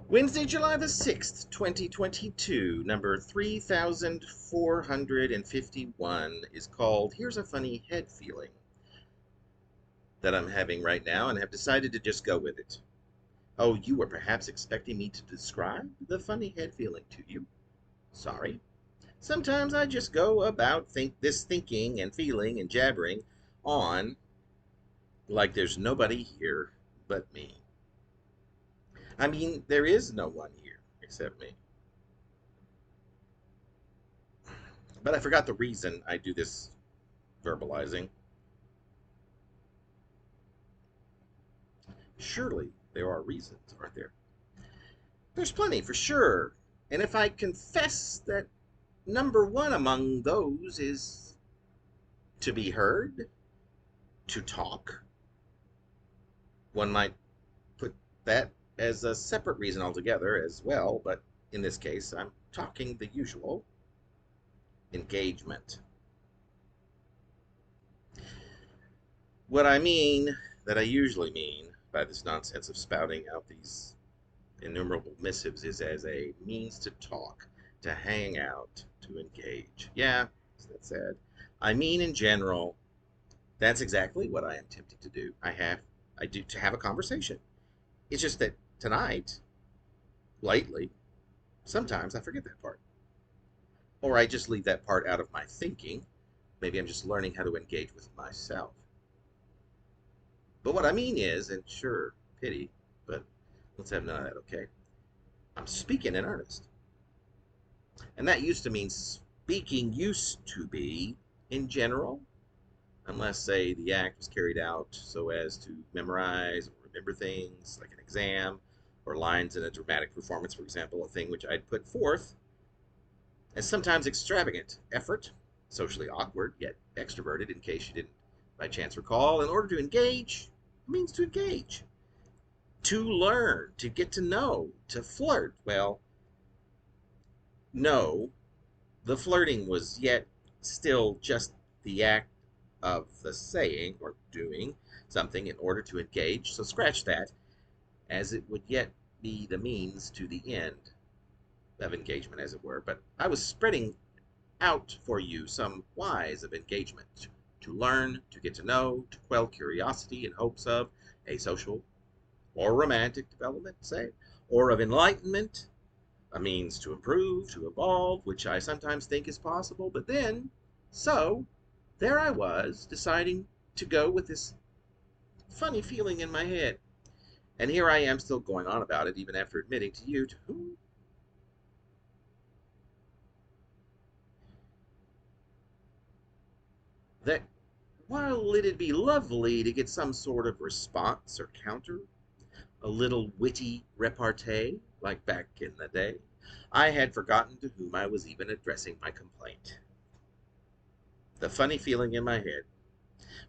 Wednesday, July the 6th, 2022, number 3451 is called Here's a Funny Head Feeling that I'm having right now and have decided to just go with it. Oh, you were perhaps expecting me to describe the funny head feeling to you. Sorry. Sometimes I just go about thinking and feeling and jabbering on like there's nobody here but me. I mean, there is no one here except me. But I forgot the reason I do this verbalizing. Surely there are reasons, aren't there? There's plenty, for sure. And if I confess that number one among those is to be heard, to talk, one might put that as a separate reason altogether as well, but in this case, I'm talking the usual engagement. What I mean, that I usually mean by this nonsense of spouting out these innumerable missives, is as a means to talk, to hang out, to engage. Yeah, that's sad. I mean, in general, that's exactly what I am tempted to do. I do to have a conversation. It's just that tonight, lately, sometimes I forget that part. Or I just leave that part out of my thinking. Maybe I'm just learning how to engage with myself. But what I mean is, and sure, pity, but let's have none of that, okay? I'm speaking in earnest. And that used to mean speaking used to be in general, unless, say, the act was carried out so as to memorize or remember things, like an exam, or lines in a dramatic performance, for example, a thing which I'd put forth as sometimes extravagant effort, socially awkward, yet extroverted, in case you didn't by chance recall. In order to engage, means to engage, to learn, to get to know, to flirt. Well, no, the flirting was yet still just the act of the saying or doing something in order to engage. So scratch that, as it would yet be the means to the end of engagement, as it were. But I was spreading out for you some whys of engagement, to learn, to get to know, to quell curiosity in hopes of a social or romantic development, say, or of enlightenment, a means to improve, to evolve, which I sometimes think is possible. But then, so, there I was, deciding to go with this funny feeling in my head. And here I am still going on about it, even after admitting to you, to whom, that while it'd be lovely to get some sort of response or counter, a little witty repartee, like back in the day, I had forgotten to whom I was even addressing my complaint. The funny feeling in my head,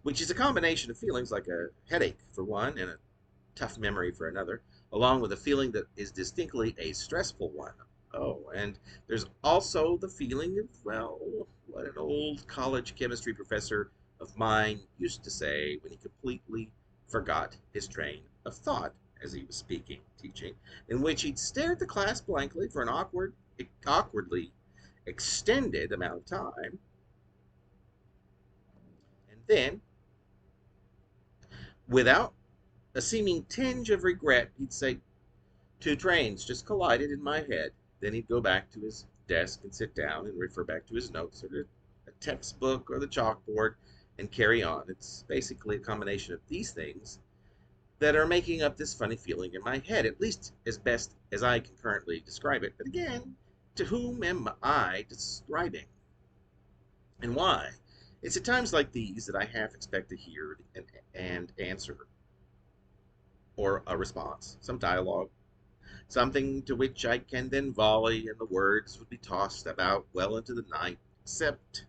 which is a combination of feelings like a headache for one and a tough memory for another, along with a feeling that is distinctly a stressful one. Oh, and there's also the feeling of, well, what an old college chemistry professor of mine used to say when he completely forgot his train of thought as he was speaking, teaching, in which he'd stare at the class blankly for an awkwardly extended amount of time, and then, without a seeming tinge of regret, he'd say, two trains just collided in my head. Then he'd go back to his desk and sit down and refer back to his notes or to a textbook or the chalkboard and carry on. It's basically a combination of these things that are making up this funny feeling in my head, at least as best as I can currently describe it. But again, to whom am I describing? And why? It's at times like these that I half expect to hear and answer, or a response, some dialogue, something to which I can then volley, and the words would be tossed about well into the night, except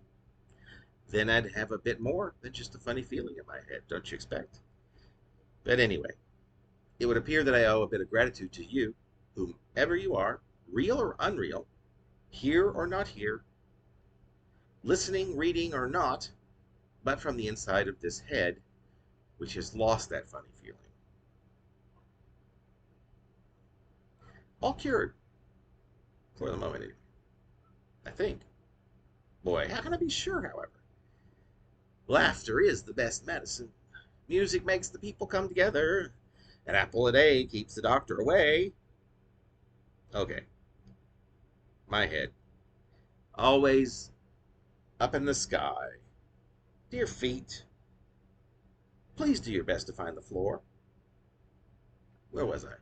then I'd have a bit more than just a funny feeling in my head, don't you expect? But anyway, it would appear that I owe a bit of gratitude to you, whomever you are, real or unreal, here or not here, listening, reading, or not, but from the inside of this head, which has lost that funny feeling. All cured for the moment, I think. Boy, how can I be sure, however? Laughter is the best medicine. Music makes the people come together. An apple a day keeps the doctor away. Okay, my head. Always up in the sky. Dear feet, please do your best to find the floor. Where was I?